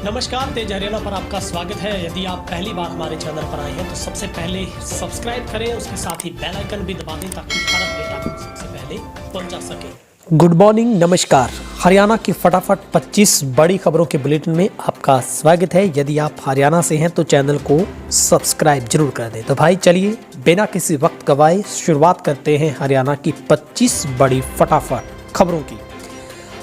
नमस्कार, तेज हरियाणा पर आपका स्वागत है। यदि आप पहली बार हमारे चैनल पर आए हैं तो सबसे पहले सब्सक्राइब करें, उसके साथ ही बेल आइकन भी दबा दें ताकि हर अपडेट आपको सबसे पहले पहुंचा सके। गुड मॉर्निंग, नमस्कार। हरियाणा की फटाफट 25 बड़ी खबरों के बुलेटिन में आपका स्वागत है। यदि आप हरियाणा से हैं तो चैनल को सब्सक्राइब जरूर कर दें। तो भाई चलिए बिना किसी वक्त गवाए शुरुआत करते हैं हरियाणा की 25 बड़ी फटाफट खबरों की।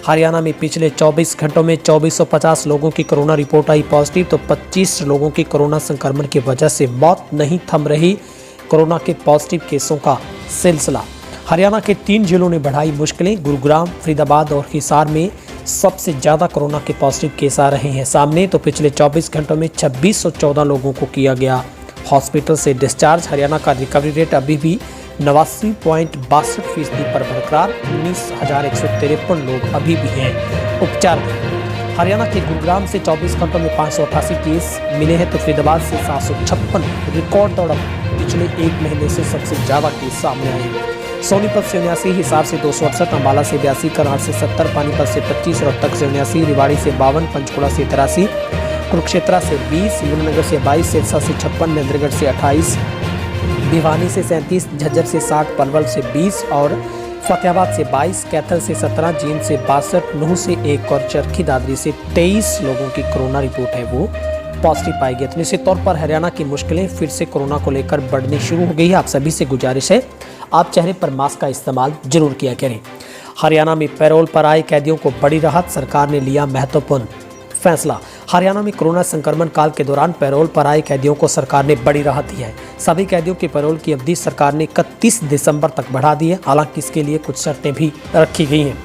हरियाणा में पिछले 24 घंटों में 2450 लोगों की कोरोना रिपोर्ट आई पॉजिटिव, तो 25 लोगों की कोरोना संक्रमण की वजह से मौत। नहीं थम रही कोरोना के पॉजिटिव केसों का सिलसिला। हरियाणा के 3 जिलों ने बढ़ाई मुश्किलें। गुरुग्राम, फरीदाबाद और हिसार में सबसे ज़्यादा कोरोना के पॉजिटिव केस आ रहे हैं सामने। तो पिछले 24 घंटों में 2614 लोगों को किया गया हॉस्पिटल से डिस्चार्ज। हरियाणा का रिकवरी रेट अभी भी 89.62% पर बरकरार। 19,153 लोग अभी भी हैं उपचार में। हरियाणा के गुरुग्राम से 24 घंटों में 588 केस मिले हैं, तो फरीदाबाद से 756 रिकॉर्ड तोड़ पिछले एक महीने से सबसे ज़्यादा केस सामने आए हैं। सोनीपत से 79, हिसार से 268, अम्बाला से 82, करनाल से 70, पानीपत से 25, रोहतक से 79, रिवाड़ी से 52, पंचकुला से 83, कुरुक्षेत्र से 20, यमुनानगर से 22, सिरसा से 56, महेंद्रगढ़ से 28, भिवानी से 37, झज्जर से 60, पलवल से 20 और फतेहाबाद से 22, कैथल से 17, जींद से 62, नूंह से 1 और चरखी दादरी से 23 लोगों की कोरोना रिपोर्ट है वो पॉजिटिव पाई गई। तो निश्चित तौर पर हरियाणा की मुश्किलें फिर से कोरोना को लेकर बढ़नी शुरू हो गई है। आप सभी से गुजारिश है, आप चेहरे पर मास्क का इस्तेमाल जरूर किया करें। हरियाणा में पैरोल पर आए कैदियों को बड़ी राहत, सरकार ने लिया महत्वपूर्ण फैसला। हरियाणा में कोरोना संक्रमण काल के दौरान पैरोल पर आए कैदियों को सरकार ने बड़ी राहत दी है। सभी कैदियों की पैरोल की अवधि सरकार ने 31 दिसंबर तक बढ़ा दी है। हालांकि इसके लिए कुछ शर्तें भी रखी गई हैं।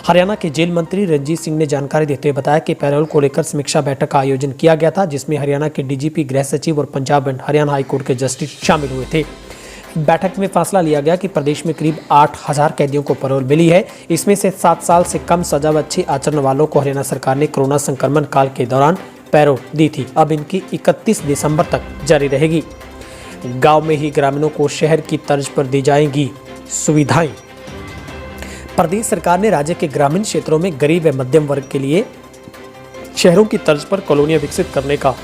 हरियाणा के जेल मंत्री रंजीत सिंह ने जानकारी देते हुए बताया कि पैरोल को लेकर समीक्षा बैठक का आयोजन किया गया था, जिसमें हरियाणा के डीजीपी, गृह सचिव और पंजाब एंड हरियाणा हाईकोर्ट के जस्टिस शामिल हुए थे। बैठक में फैसला लिया गया कि प्रदेश में करीब 8000 कैदियों को पैरोल मिली है। इसमें से 7 साल से कम सजा व अच्छे आचरण वालों को हरियाणा सरकार ने कोरोना संक्रमण काल के दौरान पैरोल दी थी। अब इनकी 31 दिसंबर तक जारी रहेगी। गांव में ही ग्रामीणों को शहर की तर्ज पर दी जाएंगी सुविधाएं। प्रदेश सरकार ने राज्य के ग्रामीण क्षेत्रों में गरीब व मध्यम वर्ग के लिए शहरों की तर्ज पर कॉलोनियां विकसित करने का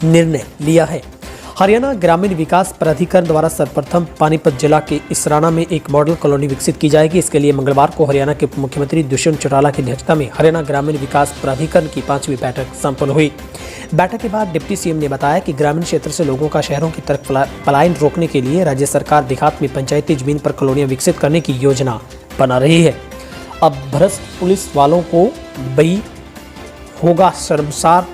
निर्णय लिया है। हरियाणा ग्रामीण विकास प्राधिकरण द्वारा सर्वप्रथम पानीपत जिला के इसराना में एक मॉडल कॉलोनी विकसित की जाएगी। इसके लिए मंगलवार को हरियाणा के उप मुख्यमंत्री दुष्यंत चौटाला की अध्यक्षता में हरियाणा ग्रामीण विकास प्राधिकरण की 5वीं बैठक संपन्न हुई। बैठक के बाद डिप्टी सीएम ने बताया कि ग्रामीण क्षेत्र से लोगों का शहरों की तरफ पलायन रोकने के लिए राज्य सरकार देहात में पंचायती जमीन पर कॉलोनियां विकसित करने की योजना बना रही है। अब भ्रष्ट पुलिस वालों को भी होगा शर्मसार।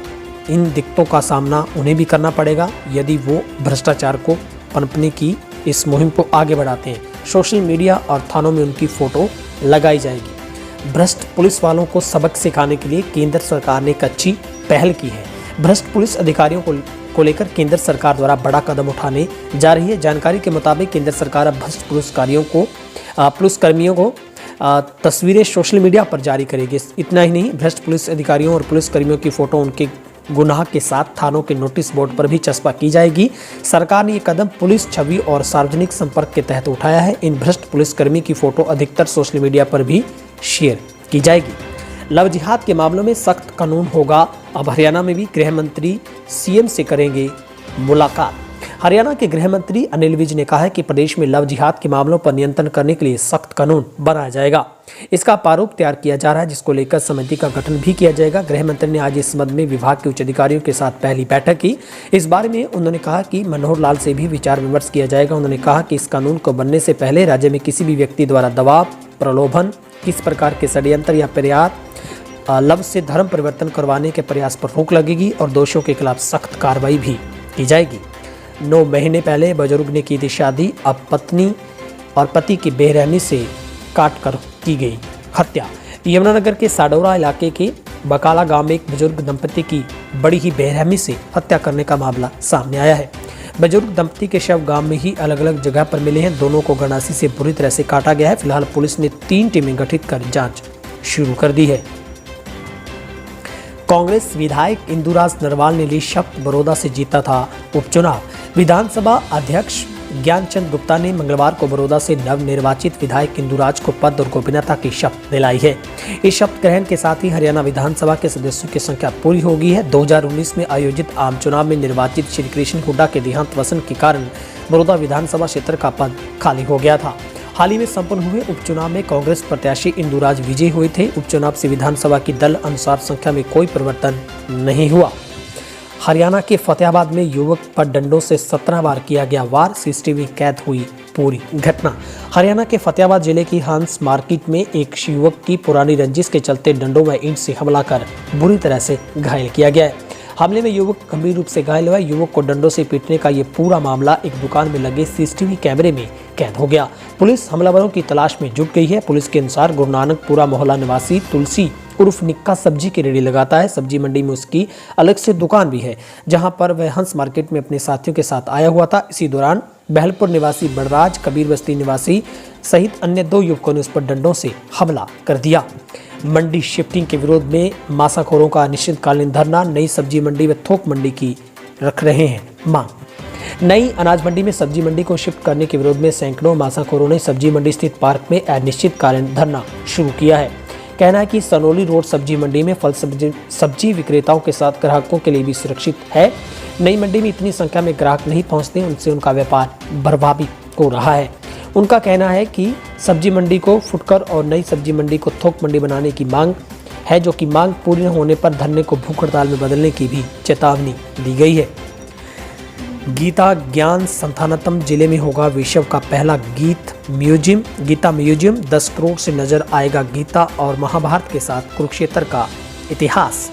इन दिक्कतों का सामना उन्हें भी करना पड़ेगा यदि वो भ्रष्टाचार को पनपने की इस मुहिम को आगे बढ़ाते हैं। सोशल मीडिया और थानों में उनकी फोटो लगाई जाएगी। भ्रष्ट पुलिस वालों को सबक सिखाने के लिए केंद्र सरकार ने एक अच्छी पहल की है। भ्रष्ट पुलिस अधिकारियों को लेकर केंद्र सरकार द्वारा बड़ा कदम उठाने जा रही है। जानकारी के मुताबिक केंद्र सरकार अब भ्रष्ट पुलिसकर्मियों को तस्वीरें सोशल मीडिया पर जारी करेगी। इतना ही नहीं, भ्रष्ट पुलिस अधिकारियों और पुलिसकर्मियों की फोटो उनके गुनाह के साथ थानों के नोटिस बोर्ड पर भी चस्पा की जाएगी। सरकार ने ये कदम पुलिस छवि और सार्वजनिक संपर्क के तहत उठाया है। इन भ्रष्ट पुलिसकर्मी की फोटो अधिकतर सोशल मीडिया पर भी शेयर की जाएगी। लव जिहाद के मामलों में सख्त कानून होगा। अब हरियाणा में भी गृह मंत्री सीएम से करेंगे मुलाकात। हरियाणा के गृह मंत्री अनिल विज ने कहा है कि प्रदेश में लव जिहाद के मामलों पर नियंत्रण करने के लिए सख्त कानून बनाया जाएगा। इसका प्रारूप तैयार किया जा रहा है, जिसको लेकर समिति का गठन भी किया जाएगा। गृह मंत्री ने आज इस संबंध में विभाग के उच्च अधिकारियों के साथ पहली बैठक की। इस बारे में उन्होंने कहा कि मनोहर लाल से भी विचार विमर्श किया जाएगा। उन्होंने कहा कि इस कानून को बनने से पहले राज्य में किसी भी व्यक्ति द्वारा दबाव, प्रलोभन, किस प्रकार के षड्यंत्र या प्रयास लव से धर्म परिवर्तन करवाने के प्रयास पर रोक लगेगी और दोषियों के खिलाफ सख्त कार्रवाई भी की जाएगी। 9 महीने पहले बुजुर्ग ने की थी शादी, अब पत्नी और पति की बेरहमी से काट कर की गई हत्या। यमुनानगर के साडोरा इलाके के बकाला गांव में एक बुजुर्ग दंपति की बड़ी ही बेरहमी से हत्या करने का मामला सामने आया है। बुजुर्ग दंपति के शव गांव में ही अलग अलग जगह पर मिले हैं। दोनों को गंडासी से बुरी तरह से काटा गया है। फिलहाल पुलिस ने 3 टीमें गठित कर जांच शुरू कर दी है। कांग्रेस विधायक इंदुराज नरवाल ने ली शपथ, बड़ौदा से जीता था उपचुनाव। विधानसभा अध्यक्ष ज्ञानचंद गुप्ता ने मंगलवार को बड़ौदा से नवनिर्वाचित विधायक इंदुराज को पद और गोपनीयता की शपथ दिलाई है। इस शपथ ग्रहण के साथ ही हरियाणा विधानसभा के सदस्यों की संख्या पूरी हो गई है। 2019 में आयोजित आम चुनाव में निर्वाचित श्री कृष्ण हुड्डा के देहांत वसन के कारण बड़ौदा विधानसभा क्षेत्र का पद खाली हो गया था। हाल ही में संपन्न हुए उपचुनाव में कांग्रेस प्रत्याशी इंदुराज विजयी हुए थे। उपचुनाव से विधानसभा की दल अनुसार संख्या में कोई परिवर्तन नहीं हुआ। हरियाणा के फतेहाबाद में युवक पर डंडों से 17 बार किया गया वार, सीसीटीवी कैद हुई पूरी घटना। हरियाणा के फतेहाबाद जिले की हंस मार्केट में एक युवक की पुरानी रंजिश के चलते डंडों व ईंट से हमला कर बुरी तरह से घायल किया गया है। हमले में युवक गंभीर रूप से घायल हुआ। युवक को डंडों से पीटने का ये पूरा मामला एक दुकान में लगे सीसीटीवी कैमरे में कैद हो गया। पुलिस हमलावरों की तलाश में जुट गई है। पुलिस के अनुसार गुरु नानकपुरा मोहल्ला निवासी तुलसी उर्फ निक्का सब्जी की रेडी लगाता है। सब्जी मंडी में उसकी अलग से दुकान भी है, जहां पर वह हंस मार्केट में अपने साथियों के साथ आया हुआ था। इसी दौरान बहलपुर निवासी बड़राज, कबीर बस्ती निवासी सहित अन्य 2 युवकों ने उस पर डंडों से हमला कर दिया। मंडी शिफ्टिंग के विरोध में मांसाखोरों का अनिश्चितकालीन धरना। नई सब्जी मंडी व थोक मंडी की रख रहे हैं मांग। नई अनाज मंडी में सब्जी मंडी को शिफ्ट करने के विरोध में सैकड़ों मांसाखोरों ने सब्जी मंडी स्थित पार्क में अनिश्चितकालीन धरना शुरू किया है। कहना है कि सनोली रोड सब्जी मंडी में फल सब्जी विक्रेताओं के साथ ग्राहकों के लिए भी सुरक्षित है। नई मंडी में इतनी संख्या में ग्राहक नहीं पहुंचते, उनसे उनका व्यापार प्रभावित हो रहा है। उनका कहना है कि सब्जी मंडी को फुटकर और नई सब्जी मंडी को थोक मंडी बनाने की मांग है, जो कि मांग पूरी न होने पर धरने को भूख हड़ताल में बदलने की भी चेतावनी दी गई है। गीता ज्ञान संस्थानतम जिले में होगा विश्व का पहला गीता म्यूजियम। 10 करोड़ से नजर आएगा गीता और महाभारत के साथ कुरुक्षेत्र का इतिहास।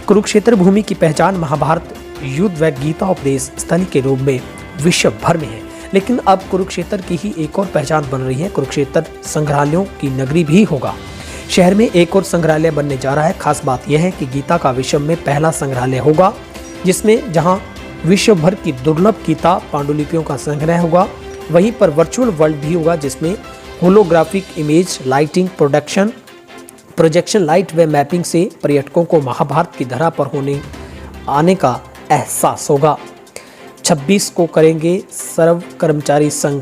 कुरुक्षेत्र भूमि की पहचान महाभारत युद्ध व गीता उपदेश स्थली के रूप में विश्व भर में है, लेकिन अब कुरुक्षेत्र की ही एक और पहचान बन रही है। कुरुक्षेत्र संग्रहालयों की नगरी भी होगा। शहर में एक और संग्रहालय बनने जा रहा है। खास बात यह है कि गीता का विश्व में पहला संग्रहालय होगा, जिसमें जहां विश्व भर की दुर्लभ गीता पांडुलिपियों का संग्रह होगा, वहीं पर वर्चुअल वर्ल्ड भी होगा, जिसमें holographic image lighting, projection light व मैपिंग से पर्यटकों को महाभारत की धरा पर आने का एहसास होगा। 26 को करेंगे सर्व कर्मचारी संघ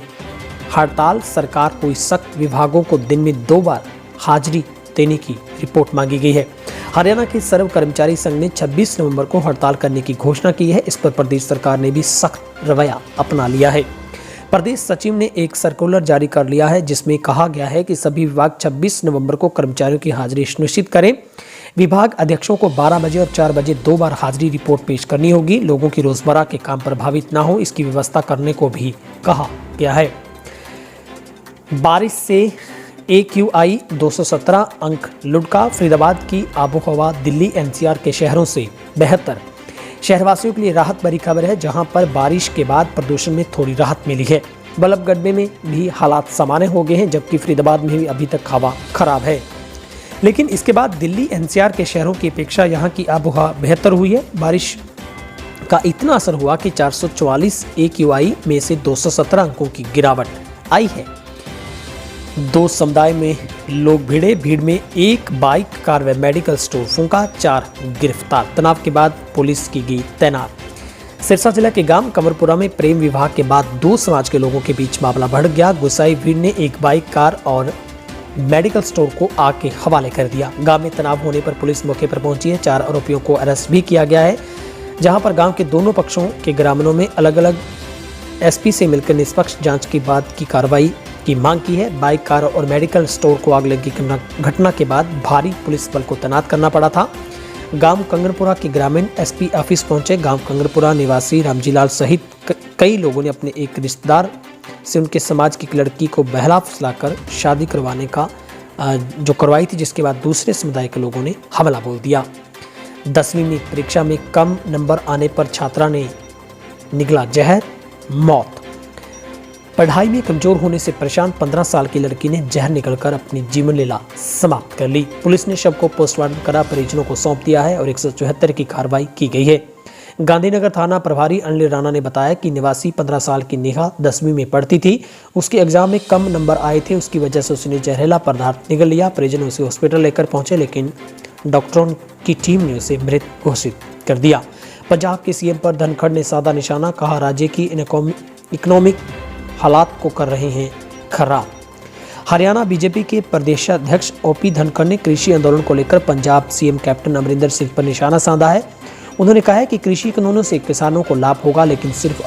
हड़ताल। सरकार को सख्त विभागों को दिन में 2 बार हाजिरी देने की रिपोर्ट मांगी गई है। हरियाणा के सर्व कर्मचारी संघ ने 26 नवंबर को हड़ताल करने की घोषणा की है। इस पर प्रदेश सरकार ने भी सख्त रवैया अपना लिया है। प्रदेश सचिव ने एक सर्कुलर जारी कर लिया है, जिसमें कहा गया है कि सभी विभाग 26 नवंबर को कर्मचारियों की हाजिरी सुनिश्चित करें। विभाग अध्यक्षों को 12 बजे और 4 बजे 2 बार हाजिरी रिपोर्ट पेश करनी होगी। लोगों की रोजमर्रा के काम प्रभावित न हो, इसकी व्यवस्था करने को भी कहा गया है। बारिश से AQI 217 अंक लुढ़का। फरीदाबाद की आबोहवा दिल्ली NCR के शहरों से बेहतर। शहरवासियों के लिए राहत भरी खबर है, जहां पर बारिश के बाद प्रदूषण में थोड़ी राहत मिली है। बल्लभगढ़ में भी हालात सामान्य हो गए हैं, जबकि फरीदाबाद में भी अभी तक हवा खराब है। लेकिन इसके बाद दिल्ली NCR के शहरों की अपेक्षा यहाँ की आबोहवा बेहतर हुई है। बारिश का इतना असर हुआ कि 444 AQI में से 217 अंकों की गिरावट आई है। 2 समुदाय में लोग भिड़े। भीड़ में एक बाइक, कार व मेडिकल स्टोर फूंका। 4 गिरफ्तार। तनाव के बाद पुलिस की गई तैनात। सिरसा जिला के गांव कमरपुरा में प्रेम विवाह के बाद 2 समाज के लोगों के बीच मामला बढ़ गया। गुस्साई भीड़ ने एक बाइक, कार और मेडिकल स्टोर को आग के हवाले कर दिया। गांव में तनाव होने पर पुलिस मौके पर पहुंची है। 4 आरोपियों को अरेस्ट भी किया गया है, जहां पर गांव के दोनों पक्षों के ग्रामीणों में अलग अलग SP से मिलकर निष्पक्ष जांच के बाद की कार्रवाई की मांग की है। बाइक, कार और मेडिकल स्टोर को आग लगी घटना के बाद भारी पुलिस बल को तैनात करना पड़ा था। गांव कंगरपुरा के ग्रामीण SP ऑफिस पहुंचे। गांव कंगरपुरा निवासी रामजीलाल सहित कई लोगों ने अपने एक रिश्तेदार से उनके समाज की एक लड़की को बहला फुसलाकर शादी करवाने का जो करवाई थी, जिसके बाद दूसरे समुदाय के लोगों ने हमला बोल दिया। 10वीं में परीक्षा में कम नंबर आने पर छात्रा ने निगला जहर, मौत। पढ़ाई में कमजोर होने से परेशान 15 साल की लड़की ने जहर निकलकर अपनी जीवन लीला समाप्त कर ली। पुलिस ने शव को पोस्टमार्टम करा, परिजनों को सौंप दिया है और 174 की कार्रवाई की गई है। गांधीनगर थाना प्रभारी अनिल राणा ने बताया कि निवासी 15 साल की नेहा 10वीं में पढ़ती थी। उसके एग्जाम में कम नंबर आए थे, उसकी वजह से उसने जहरीला पदार्थ निगल लिया। परिजन उसे हॉस्पिटल लेकर पहुंचे, लेकिन डॉक्टरों की टीम ने उसे मृत घोषित कर दिया। पंजाब के CM पर धनखड़ ने साधा निशाना, कहा राज्य की इकोनॉमिक हालात को कर रहे हैं खराब। हरियाणा बीजेपी के प्रदेशाध्यक्ष ओपी धनखड़ ने कृषि आंदोलन को लेकर पंजाब सीएम कैप्टन अमरिंदर सिंह पर निशाना साधा है। उन्होंने कहा है कि कृषि कानूनों से किसानों को लाभ होगा, लेकिन सिर्फ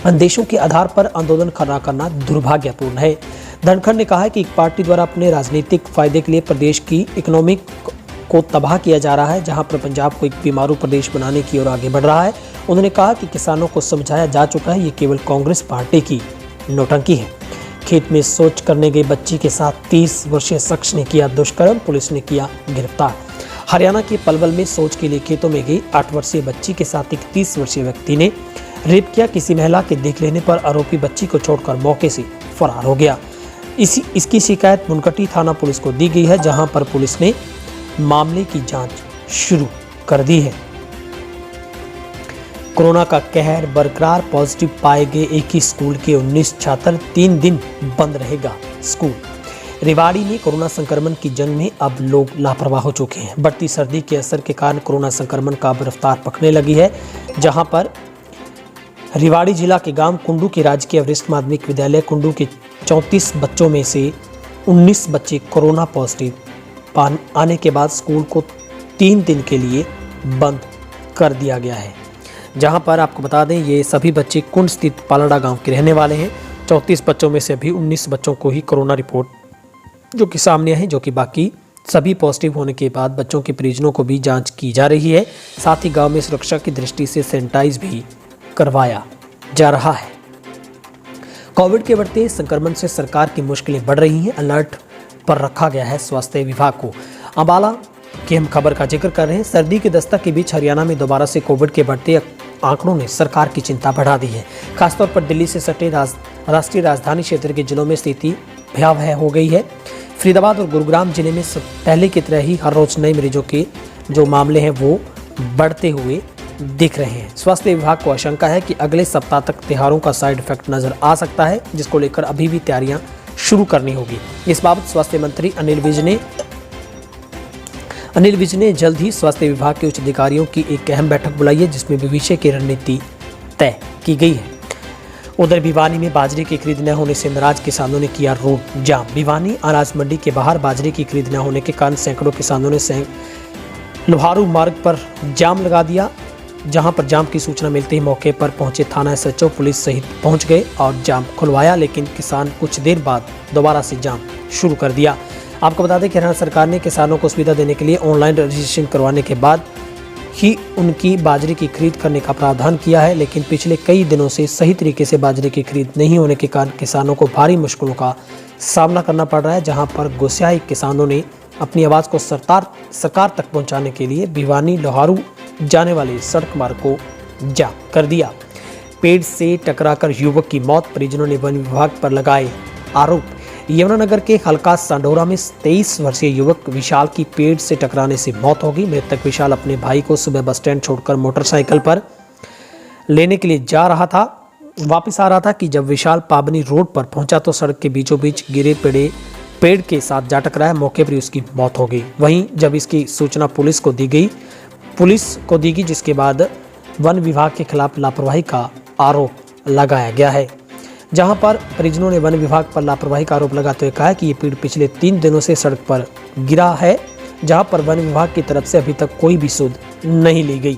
आदेशों के आधार पर आंदोलन खड़ा करना दुर्भाग्यपूर्ण है। धनखड़ ने कहा है कि एक पार्टी द्वारा अपने राजनीतिक फायदे के लिए प्रदेश की इकोनॉमी को तबाह किया जा रहा है, जहां पर पंजाब को एक बीमारू प्रदेश बनाने की ओर आगे बढ़ रहा है। उन्होंने कहा कि किसानों को समझाया जा चुका है, ये केवल कांग्रेस पार्टी की नौटंकी है। खेत में शौच करने गई बच्ची के साथ 30 वर्षीय शख्स ने किया दुष्कर्म, पुलिस ने किया गिरफ्तार। हरियाणा के पलवल में शौच के लिए खेतों में गई 8 वर्षीय बच्ची के साथ एक 30 वर्षीय व्यक्ति ने रेप किया। किसी महिला के देख लेने पर आरोपी बच्ची को छोड़कर मौके से फरार हो गया। इसकी शिकायत मुनकटी थाना पुलिस को दी गई है, जहां पर पुलिस ने मामले की जांच शुरू कर दी है। कोरोना का कहर बरकरार, पॉजिटिव पाए गए एक ही स्कूल के 19 छात्र, 3 दिन बंद रहेगा स्कूल। रेवाड़ी में कोरोना संक्रमण की जंग में अब लोग लापरवाह हो चुके हैं। बढ़ती सर्दी के असर के कारण कोरोना संक्रमण का अब रफ्तार पकड़ने लगी है, जहां पर रेवाड़ी जिला के गांव कुंडू के राजकीय वरिष्ठ माध्यमिक विद्यालय कुंडू के 34 बच्चों में से 19 बच्चे कोरोना पॉजिटिव आने के बाद स्कूल को 3 दिन के लिए बंद कर दिया गया है। जहां पर आपको बता दें, ये सभी बच्चे कुंड स्थित पालड़ा गांव के रहने वाले हैं। 34 बच्चों में से अभी 19 बच्चों को ही कोरोना रिपोर्ट जो कि सामने है, जो कि बाकी सभी पॉजिटिव होने के बाद बच्चों के परिजनों को भी जांच की जा रही है। साथ ही गांव में सुरक्षा की दृष्टि से सैनिटाइज भी करवाया जा रहा है। कोविड के बढ़ते संक्रमण से सरकार की मुश्किलें बढ़ रही हैं। अलर्ट पर रखा गया है स्वास्थ्य विभाग को। अंबाला की हम खबर का जिक्र कर रहे हैं। सर्दी के दस्तक के बीच हरियाणा में दोबारा से कोविड के बढ़ते आंकड़ों ने सरकार की चिंता बढ़ा दी है। खासतौर पर दिल्ली से सटे राष्ट्रीय राजधानी क्षेत्र के जिलों में स्थिति भयावह हो गई है। फरीदाबाद और गुरुग्राम जिले में पहले की तरह ही हर रोज नए मरीजों के जो मामले हैं वो बढ़ते हुए दिख रहे हैं। स्वास्थ्य विभाग को आशंका है कि अगले सप्ताह तक त्योहारों का साइड इफेक्ट नजर आ सकता है, जिसको लेकर अभी भी तैयारियां शुरू करनी होगी। इस बाबत स्वास्थ्य मंत्री अनिल विज ने जल्द ही स्वास्थ्य विभाग के उच्च अधिकारियों की एक अहम बैठक बुलाई है, जिसमें भविष्य की रणनीति तय की गई है। उधर भिवानी में बाजरे की खरीद न होने से नाराज किसानों ने किया रोड जाम। भिवानी अनाज मंडी के बाहर बाजरे की खरीद न होने के कारण सैकड़ों किसानों ने लोहारू मार्ग पर जाम लगा दिया, जहां पर जाम की सूचना मिलते ही मौके पर पहुंचे थाना एसएचओ पुलिस सहित पहुंच गए और जाम खुलवाया, लेकिन किसान कुछ देर बाद दोबारा से जाम शुरू कर दिया। आपको बता दें कि हरियाणा सरकार ने किसानों को सुविधा देने के लिए ऑनलाइन रजिस्ट्रेशन करवाने के बाद ही उनकी बाजरे की खरीद करने का प्रावधान किया है, लेकिन पिछले कई दिनों से सही तरीके से बाजरे की खरीद नहीं होने के कारण किसानों को भारी मुश्किलों का सामना करना पड़ रहा है। जहां पर गुस्साए किसानों ने अपनी आवाज़ को सरकार तक पहुंचाने के लिए भिवानी लोहारू जाने वाले सड़क मार्ग को जाम कर दिया। पेड़ से टकराकर युवक की मौत, परिजनों ने वन विभाग पर लगाए आरोप। यमुनानगर के हल्का सांडोरा में 23 वर्षीय युवक विशाल की पेड़ से टकराने से मौत हो गई। मृतक विशाल अपने भाई को सुबह बस स्टैंड छोड़कर मोटरसाइकिल पर लेने के लिए वापस आ रहा था कि जब विशाल पाबनी रोड पर पहुंचा तो सड़क के बीचों बीच गिरे पेड़ के साथ जा टकराया। मौके पर उसकी मौत हो गई। वहीं जब इसकी सूचना पुलिस को दी गई, जिसके बाद वन विभाग के खिलाफ लापरवाही का आरोप लगाया गया है। जहां पर परिजनों ने वन विभाग पर लापरवाही का आरोप लगाते हुए कहा कि ये पेड़ पिछले 3 दिनों से सड़क पर गिरा है, जहां पर वन विभाग की तरफ से अभी तक कोई भी सुध नहीं ली गई।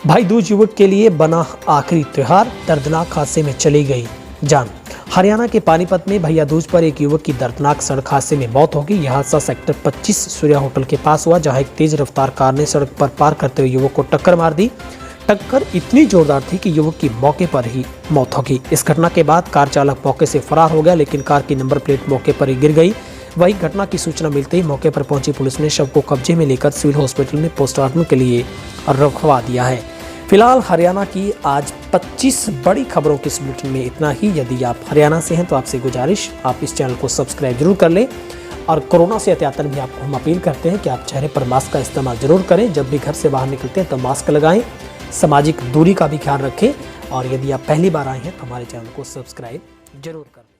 भाई दूज युवक के लिए बना आखिरी त्योहार, दर्दनाक हादसे में चली गई जान। हरियाणा के पानीपत में भैया दूज पर एक युवक की दर्दनाक सड़क हादसे में मौत हो गई। यह हादसा सेक्टर 25 सूर्या होटल के पास हुआ, जहां एक तेज रफ्तार कार ने सड़क पर पार करते हुए युवक को टक्कर मार दी। टक्कर इतनी जोरदार थी कि युवक की मौके पर ही मौत हो गई। इस घटना के बाद कार चालक मौके से फरार हो गया, लेकिन कार की नंबर प्लेट मौके पर ही गिर गई। वही घटना की सूचना मिलते ही मौके पर पहुंची पुलिस ने शव को कब्जे में लेकर सिविल हॉस्पिटल में पोस्टमार्टम के लिए रखवा दिया है। फिलहाल हरियाणा की आज 25 बड़ी खबरों के इस बुलेटिन में इतना ही। यदि आप हरियाणा से हैं तो आपसे गुजारिश, आप इस चैनल को सब्सक्राइब जरूर कर लें। और कोरोना से एहतियातन भी आपको हम अपील करते हैं कि आप चेहरे पर मास्क का इस्तेमाल जरूर करें। जब भी घर से बाहर निकलते हैं तो मास्क लगाएं, सामाजिक दूरी का भी ख्याल रखें। और यदि आप पहली बार आए हैं तो हमारे चैनल को सब्सक्राइब जरूर करें।